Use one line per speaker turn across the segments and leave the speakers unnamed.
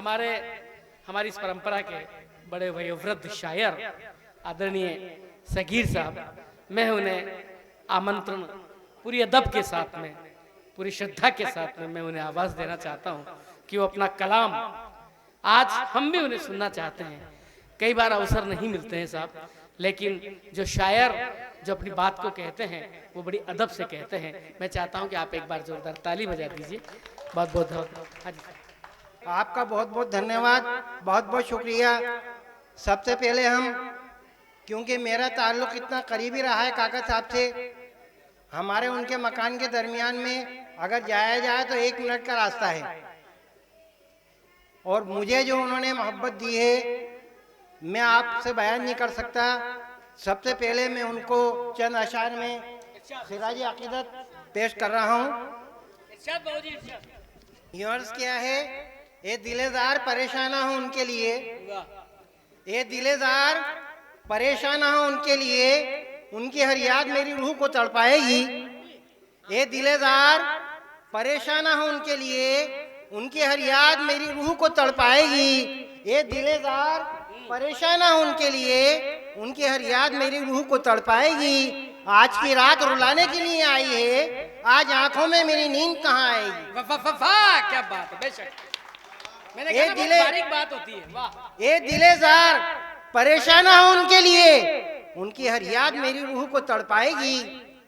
हमारी इस परंपरा के बड़े वयोवृद्ध शायर आदरणीय सगीर साहब, मैं उन्हें आमंत्रण पूरी अदब के साथ में, पूरी श्रद्धा के साथ में मैं उन्हें आवाज देना चाहता हूं कि वो अपना कलाम आज हम भी उन्हें सुनना चाहते हैं। कई बार अवसर नहीं मिलते हैं साहब, लेकिन जो शायर जो अपनी बात को कहते हैं वो बड़ी अदब से कहते हैं। मैं चाहता हूं कि आप एक बार जोरदार ताली बजा दीजिए। बहुत बहुत धन्यवाद।
आपका बहुत बहुत धन्यवाद, बहुत बहुत शुक्रिया। सबसे पहले हम, क्योंकि मेरा ताल्लुक इतना करीबी रहा है काका साहब से, हमारे उनके मकान के दरमियान में अगर जाया जाए तो 1 मिनट का रास्ता है, और मुझे जो उन्होंने मोहब्बत दी है मैं आपसे बयान नहीं कर सकता। सबसे पहले मैं उनको चंद अशार में सिराज अकीदत पेश कर रहा हूँ। यूर्स क्या है? ये दिलेदार परेशाना हो उनके लिए, ये दिलेदार परेशाना हो उनके लिए, उनकी हर याद मेरी रूह को तड़पाएगी। ये दिलेदार परेशाना हो उनके लिए, उनकी हर याद मेरी रूह को तड़पाएगी। ये दिलेदार परेशाना हो उनके लिए, उनकी हर याद मेरी रूह को तड़पाएगी। आज की रात रुलाने के लिए आई है, आज आंखों में मेरी नींद कहाँ आएगी।
वाह क्या बात है, बेशक मैंने कहा बहुत बारीक बात होती है। वाह।
ये दिलेदार परेशाना हो उनके लिए, उनकी हर याद मेरी रूह को तड़पाएगी।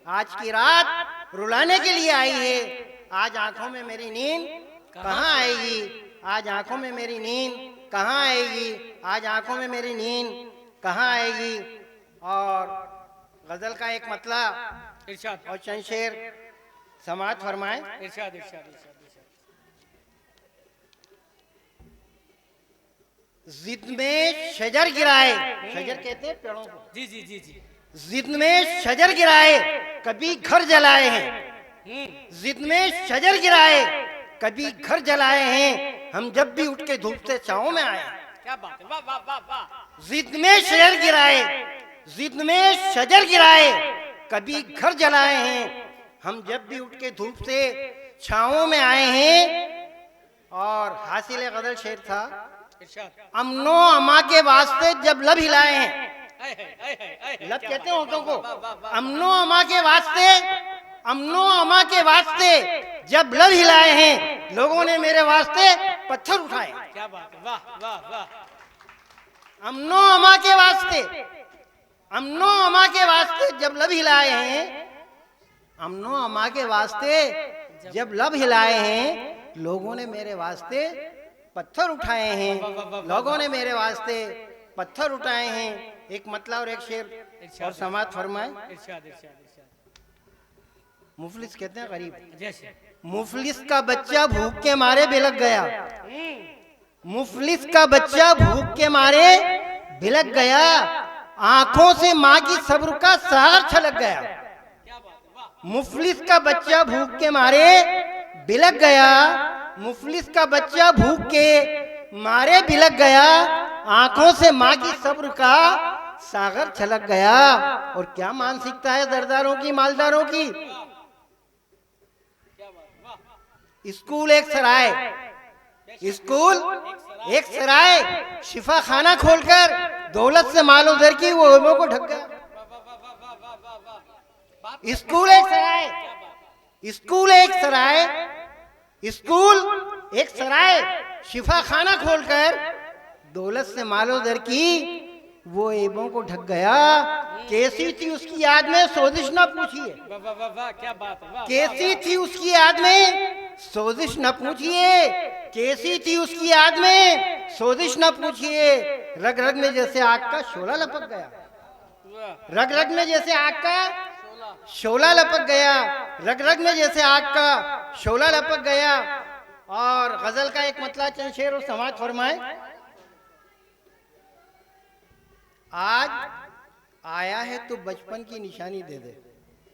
आज की रात रुलाने के लिए आई है, आज आंखों में मेरी नींद कहाँ आएगी। आज आंखों में मेरी नींद कहाँ आएगी, आज आंखों में मेरी नींद कहाँ आएगी। और गजल का एक मतला और चंद शेर समाअत फरमाए।
इरशाद इरशाद इरशाद।
जिद में शजर गिराए, शजर कहते हैं पेड़ों को।
जी जी जी जी।
जिद में शजर गिराए कभी घर जलाए हैं, जिद में शजर गिराए कभी घर जलाए हैं, हम जब भी उठ के धूप से छांव में आए।
क्या बात है, वाह वाह वाह वाह।
जिद में शजर गिराए, जिद में शजर गिराए कभी घर जलाए हैं, हम जब भी उठ के धूप से छांव में आए हैं। और हासिल गजल शेर था, अमनो अमा के वास्ते जब लब हिलाए हैं, लब कहते हैं होठों को, अमनो अमा के वास्ते, अमनो अमा के वास्ते जब लब हिलाए हैं, लोगों ने मेरे वास्ते पत्थर उठाए।
क्या बात है, वाह वाह वाह।
अमनो अमा के वास्ते, अमनो अमा के वास्ते जब लब हिलाए हैं, अमनो अमा के वास्ते जब लब हिलाए हैं, लोगों ने मेरे वास्ते पत्थर उठाए हैं, लोगों ने मेरे वास्ते पत्थर उठाए हैं। एक मतला और एक शेर और समाअत फरमाए।
इरशाद इरशाद इरशाद।
मुफलिस कहते हैं गरीब।
जैसे
मुफलिस का बच्चा भूख के मारे बिलक गया, मुफलिस का बच्चा भूख के मारे बिलक गया, आंखों से माँ की सब्र का सागर छलक गया। मुफलिस का बच्चा भूख के मारे बिलक गया, मुफलिस का बच्चा भूख के मारे बिलक गया, आंखों से माँ की सब्र का सागर छलक गया। और क्या मानसिकता है दरदारों की, मालदारों की। स्कूल एक सराय, स्कूल एक सराय, शिफा खाना खोलकर दौलत से मालो दर की वो ऐबों को ढक गया। स्कूल एक सराय, स्कूल एक सराय, स्कूल एक सराय, शिफा खाना खोलकर दौलत से मालो दर की वो ऐबों को ढक गया। कैसी थी उसकी याद में सोजिश न पूछिए,
क्या बात है,
कैसी थी उसकी याद में सोजिश न पूछिए, कैसी थी उसकी याद में सोजिश न पूछिए। रग रग में जैसे आग का शोला लपक गया, रग रग में जैसे आग का शोला लपक गया, रग रग में जैसे आग का शोला लपक गया। और गजल का एक मतला चंद शेर और समाअत फरमाए। आज आया है तो बचपन की निशानी दे दे।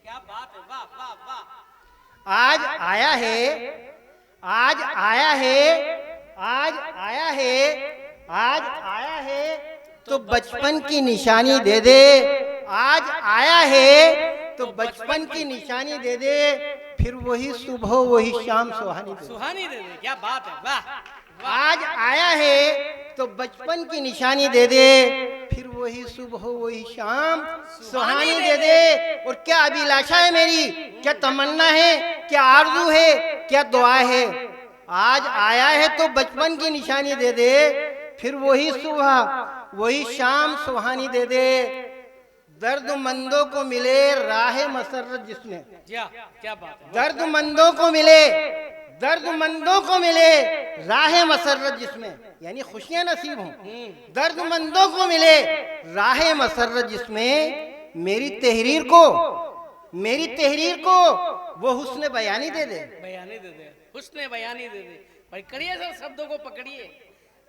क्या बात है, वाह वाह वाह।
आज आया है, आज आया है, आज आया है, आज आया है तो बचपन की निशानी दे दे। आज आया है तो बचपन की निशानी दे दे, फिर वही सुबह वही शाम सुहानी दे दे।
सुहानी दे दे। क्या बात है, वाह
आज आया है तो बचपन की निशानी दे दे, फिर वही सुबह वही शाम सुहानी दे दे। और क्या अभिलाषा है मेरी, क्या तमन्ना है, क्या आरज़ू है, क्या दुआ है। आज आया है तो बचपन की निशानी दे दे, फिर वही सुबह वही शाम सुहानी दे दे। दर्दमंदों को मिले राह मसरत जिसमें,
क्या बात है।
दर्दमंदों को मिले, दर्दमंदों को मिले राह मसरत जिसमें, यानी खुशियां नसीब हों। दर्दमंदों को मिले राह मसरत जिसमें, मेरी तहरीर को, मेरी तहरीर को वो हुस्न बयानी दे दे।
बयानी दे दे, हुस्न बयानी दे दे। पकड़िए सर, शब्दों को पकड़िए,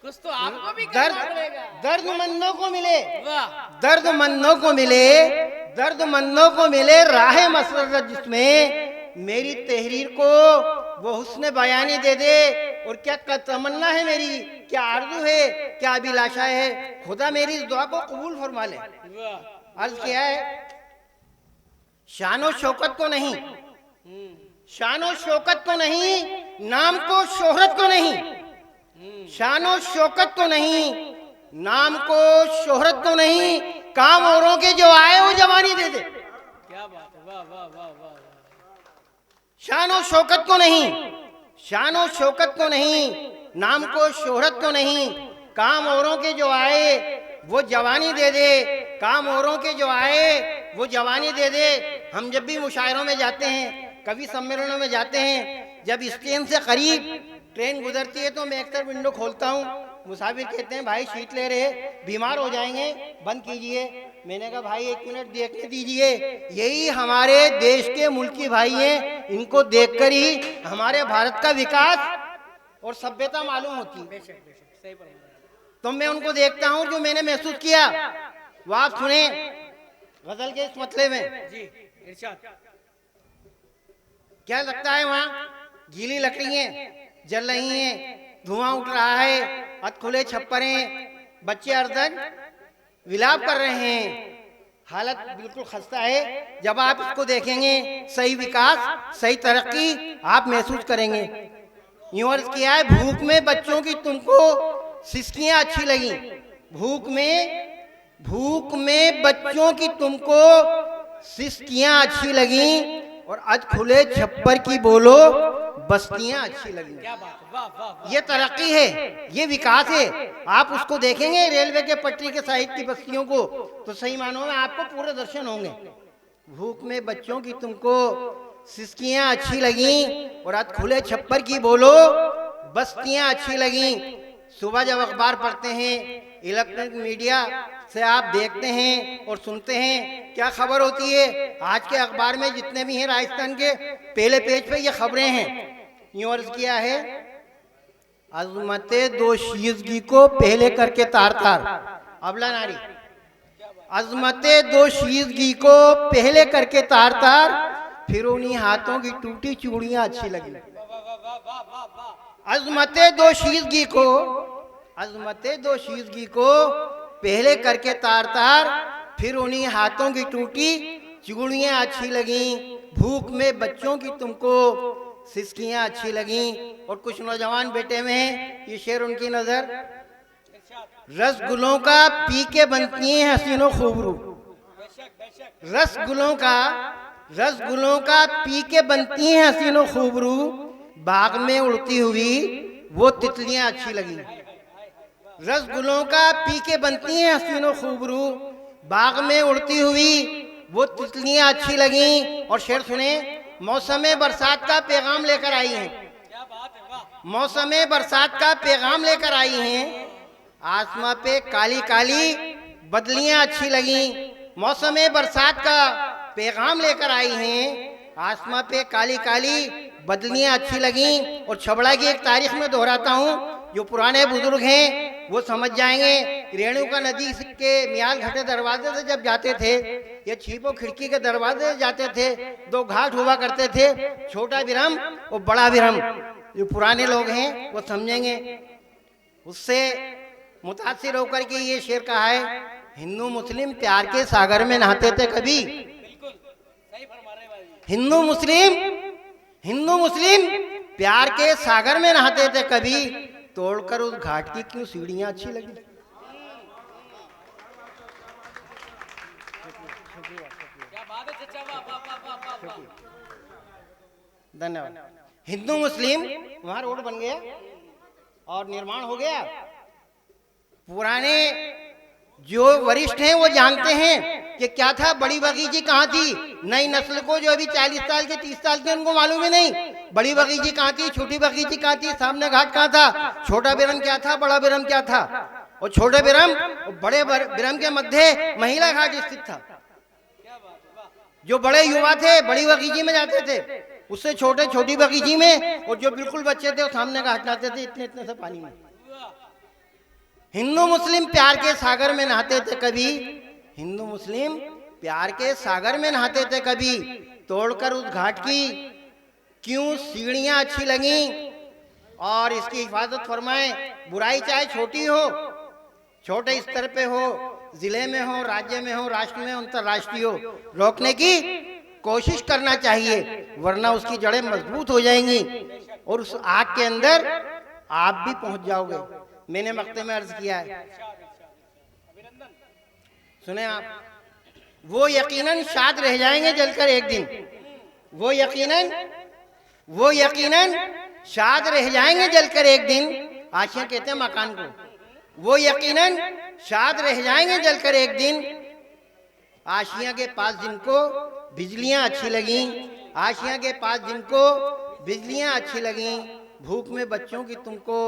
कुछ तो आपको भी करना पड़ेगा।
दर्दमंदों को मिले,
वाह,
दर्दमंदों को मिले, दर्दमंदों को मिले राह मसरत जिसमें, मेरी तहरीर को वो हुस्न बयानी दे दे। और क्या तमन्ना है मेरी, क्या आरज़ू है, क्या अभिलाषा है, खुदा मेरी इस दुआ को कबूल फरमा ले। अर्ज किया है, शानो शौकत को नहीं, शानो शौकत को नहीं, नाम को शोहरत को नहीं, शानो शौकत को नहीं, नाम को शोहरत को नहीं, काम औरों के जो आए वो जवानी दे दे।
क्या बात है, वाह वाह वाह वाह।
शानो शौकत को नहीं, शानो शौकत को नहीं, नाम को शोहरत को नहीं, काम औरों के जो आए वो जवानी दे दे, काम औरों के जो आए वो जवानी दे दे। हम जब भी मुशायरों में जाते हैं, कवि सम्मेलनों में जाते हैं, जब स्टेशन से करीब ट्रेन गुजरती है तो मैं अक्सर विंडो खोलता हूँ। मुसाफिर कहते हैं भाई सीट ले रहे, बीमार हो जाएंगे, बंद कीजिए। मैंने कहा भाई 1 मिनट देखने दीजिए, यही हमारे देश के मुल्की भाई हैं, इनको देखकर ही हमारे भारत का विकास और सभ्यता मालूम होती है।
बेशक बेशक, सही फरमा रहे हैं।
तो मैं उनको देखता हूँ, जो मैंने महसूस किया वो आप सुने गजल के इस मतले में।
जी, इरशाद।
क्या लगता है, वहाँ गीली लकड़ियाँ जल रही हैं, धुआं उठ रहा है, अध खुले छप्परे, बच्चे अर्धन विलाप कर रहे हैं। हालत बिल्कुल खस्ता है। जब आप इसको देखेंगे, सही विकास, सही तरक्की आप महसूस करेंगे। यूं अर्ज किया है, भूख में बच्चों की तुमको सिसकियां अच्छी लगी, भूख में बच्चों की तुमको सिसकियां अच्छी लगी, और अध खुले छप्पर की बोलो बस्तियां अच्छी लगी।
क्या बात है, वाह वाह वाह।
ये तरक्की है, ये विकास है। आप उसको देखेंगे रेलवे के पटरी के साइड की बस्तियों को, तो सही मानों में आपको पूरे दर्शन होंगे। भूख में बच्चों की तुमको सिसकियां अच्छी लगी, और अध खुले छप्पर की बोलो बस्तियां अच्छी लगी। सुबह जब अखबार पढ़ते हैं, इलेक्ट्रॉनिक मीडिया से आप देखते हैं और सुनते हैं, क्या खबर होती है। आज के अखबार में जितने भी हैं राजस्थान के, पहले पेज पे ये खबरें हैं। यूं अर्ज किया है, अजमते दोशीजगी को पहले करके तार तार, अबला नारी, अजमते दोशीजगी को पहले करके तार तार, फिर उन्हीं हाथों की टूटी चूड़ियां अच्छी लगी। अजमते दोशीजगी को, अजमते दोशीजगी को पहले करके तार तार, फिर उन्हीं हाथों की टूटी चूड़ियां अच्छी लगी। भूख में बच्चों की तुमको सिसकियां अच्छी लगी। और कुछ नौजवान बेटे में ये शेर उनकी नजर, रसगुल्लों का पी के बनती हैं हसीनो खूबरू, रसगुल्लों का पी के बनती हैं हसीनो खूबरू, बाग में उड़ती हुई वो तितलियां अच्छी लगी। रसगुल्लों का पी के बनती हैं हसीनो खूबरू, बाग में उड़ती हुई वो तितलियां अच्छी लगी। और शेर सुने, मौसमे बरसात का पैगाम लेकर आई हैं,
क्या बात है, वाह।
मौसमे बरसात का पैगाम लेकर आई हैं, आसमां पे काली काली बदलियां अच्छी लगी। मौसमे बरसात का पैगाम लेकर आई हैं, आसमां पे काली काली बदलियां अच्छी लगी। और छबड़ा की एक तारीख में दोहराता हूँ, जो पुराने बुजुर्ग हैं वो समझ जाएंगे। रेणुका नदी के मियाल घाटे दरवाजे से जब जाते थे, ये छीपो खिड़की के दरवाजे से जाते थे, 2 घाट हुआ करते थे, छोटा बिरम और बड़ा बिरम। जो पुराने लोग हैं वो समझेंगे। उससे मुतासिर होकर के ये शेर कहा है, हिंदू मुस्लिम प्यार के सागर में नहाते थे कभी।
बिल्कुल सही फरमा रहे हैं भाई।
हिंदू मुस्लिम प्यार के सागर में नहाते थे कभी, तोड़कर उस घाट की क्यों सीढ़ियां अच्छी लगी। धन्यवाद। हिंदू मुस्लिम वहां रोड बन गया और निर्माण हो गया। पुराने जो वरिष्ठ हैं वो जानते हैं कि क्या था, बड़ी बगीची कहाँ थी। नई नस्ल को जो अभी 40 साल के 30 साल के उनको मालूम ही नहीं बड़ी बगीची कहाँ थी, छोटी बगीची कहाँ थी, सामने घाट कहाँ था, छोटा बिरम क्या था, बड़ा बिरम क्या था। और छोटे बिरम और बड़े बिरम के मध्य महिला घाट स्थित था। जो बड़े युवा थे बड़ी बगीची में जाते थे, उससे छोटे छोटी बगीची में, और जो बिल्कुल बच्चे थे वो सामने घाट नहाते थे इतने इतने से पानी में। हिंदू मुस्लिम प्यार के सागर में नहाते थे कभी, हिंदू मुस्लिम प्यार के सागर में नहाते थे कभी। तोड़कर उस घाट की क्यों सीढ़ियां अच्छी लगी और इसकी हिफाजत फरमाए। बुराई चाहे छोटी हो, छोटे स्तर पे हो, जिले में हो, राज्य में हो, राष्ट्र में, अंतरराष्ट्रीय हो, रोकने की कोशिश करना चाहिए, वरना उसकी जड़ें मजबूत हो जाएंगी और उस आग के अंदर आप भी पहुंच जाओगे। मैंने मक्ते में अर्ज किया है, सुने आप, वो यकीनन शाद रह जाएंगे जलकर एक दिन, वो यकीनन शाद रह जाएंगे जलकर एक दिन। आशिया कहते हैं मकान को, वो यकीनन शाद रह जाएंगे जलकर एक दिन। आशिया के पास जिनको बिजलियां अच्छी लगी, आशिया के पास जिनको बिजलियां अच्छी लगी, भूख में बच्चों की तुमको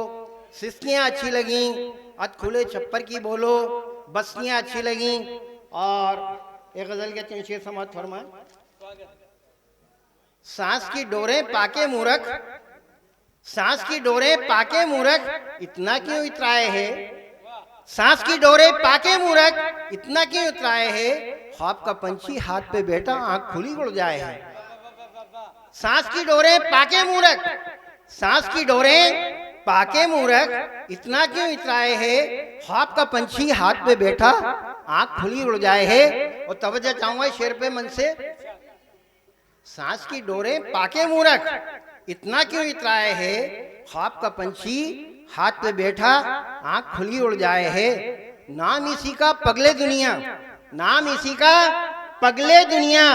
सिस्कियां अच्छी लगी, अत खुले छप्पर की बोलो बस्तियां अच्छी लगी। और एक गजल के 3 शेर समाज फरमाए। सांस की डोरे पाके मूरख, सांस की डोरे पाके मूरख, इतना क्यों इतराए है, सांस की डोरे पाके मूरख, इतना क्यों इतराए है, ख्वाब का पंछी हाथ पे बैठा आंख खुली उड़ जाए है। सांस की डोरे पाके मूरख, सांस की डोरे पाके मूरख, इतना क्यों इतराए है, ख्वाब का पंछी हाथ पे बैठा आंख खुली उड़ जाए है। और तवज्जो चाहूंगा शेर पे मन से, सांस की डोरे पाके मूरख, इतना क्यों इतराए है, ख्वाब का पंछी हाथ पे बैठा आंख खुली उड़ जाए है। नाम इसी का पगले दुनिया, नाम इसी का पगले दुनिया,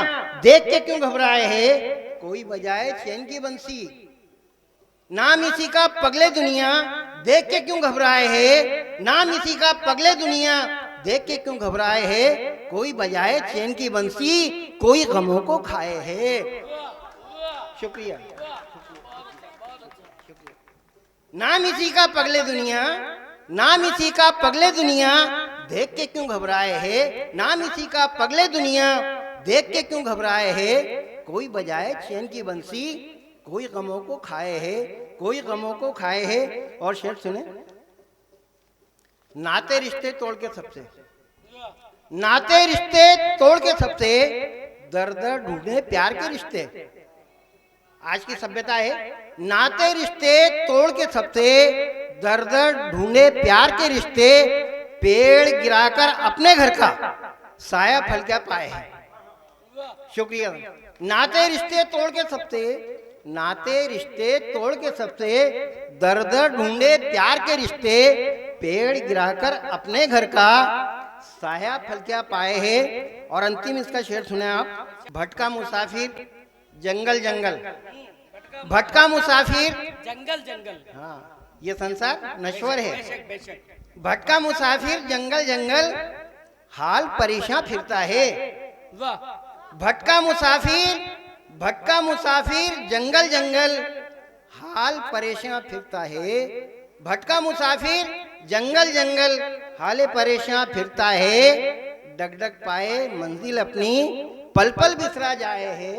देख के क्यों घबराए है, कोई बजाए चैन की बंसी। नाम इसी का पगले दुनिया, देख के क्यों घबराए है, नाम इसी का पगले दुनिया, देख के क्यों घबराए है, कोई बजाए चैन की बंसी, कोई गमों को खाए है। शुक्रिया। नाम इसी का पगले दुनिया, नाम इसी का पगले दुनिया, देख के क्यों घबराए है, नाम इसी का पगले दुनिया, देख के क्यों घबराए है, कोई बजाए चैन की बंसी, कोई गमों को खाए है, कोई गमों को खाए है। और शेर सुने, नाते रिश्ते तोड़ के सबसे, नाते रिश्ते तोड़ के सबसे, दर दर ढूंढे प्यार के रिश्ते। आज की सभ्यता है, नाते रिश्ते तोड़ के सबसे, दर दर ढूंढे प्यार के रिश्ते, पेड़ गिराकर अपने घर का साया फल क्या पाए है। शुक्रिया। नाते रिश्ते तोड़ के सबसे, नाते रिश्ते तोड़ के सबसे, दर दर ढूंढे प्यार के रिश्ते, पेड़ गिराकर अपने घर का साया फल क्या पाए है। और अंतिम इसका शेर सुने आप, भटका मुसाफिर जंगल जंगल, भटका मुसाफिर
जंगल जंगल,
हाँ ये संसार नश्वर है। भटका मुसाफिर जंगल जंगल, हाल परेशान फिरता है।
वाह।
भटका मुसाफिर जंगल जंगल, हाल परेशान फिरता है। भटका मुसाफिर जंगल जंगल, हाल परेशान फिरता है। डगडग पाए मंजिल अपनी, पल पल बिसरा जाए है।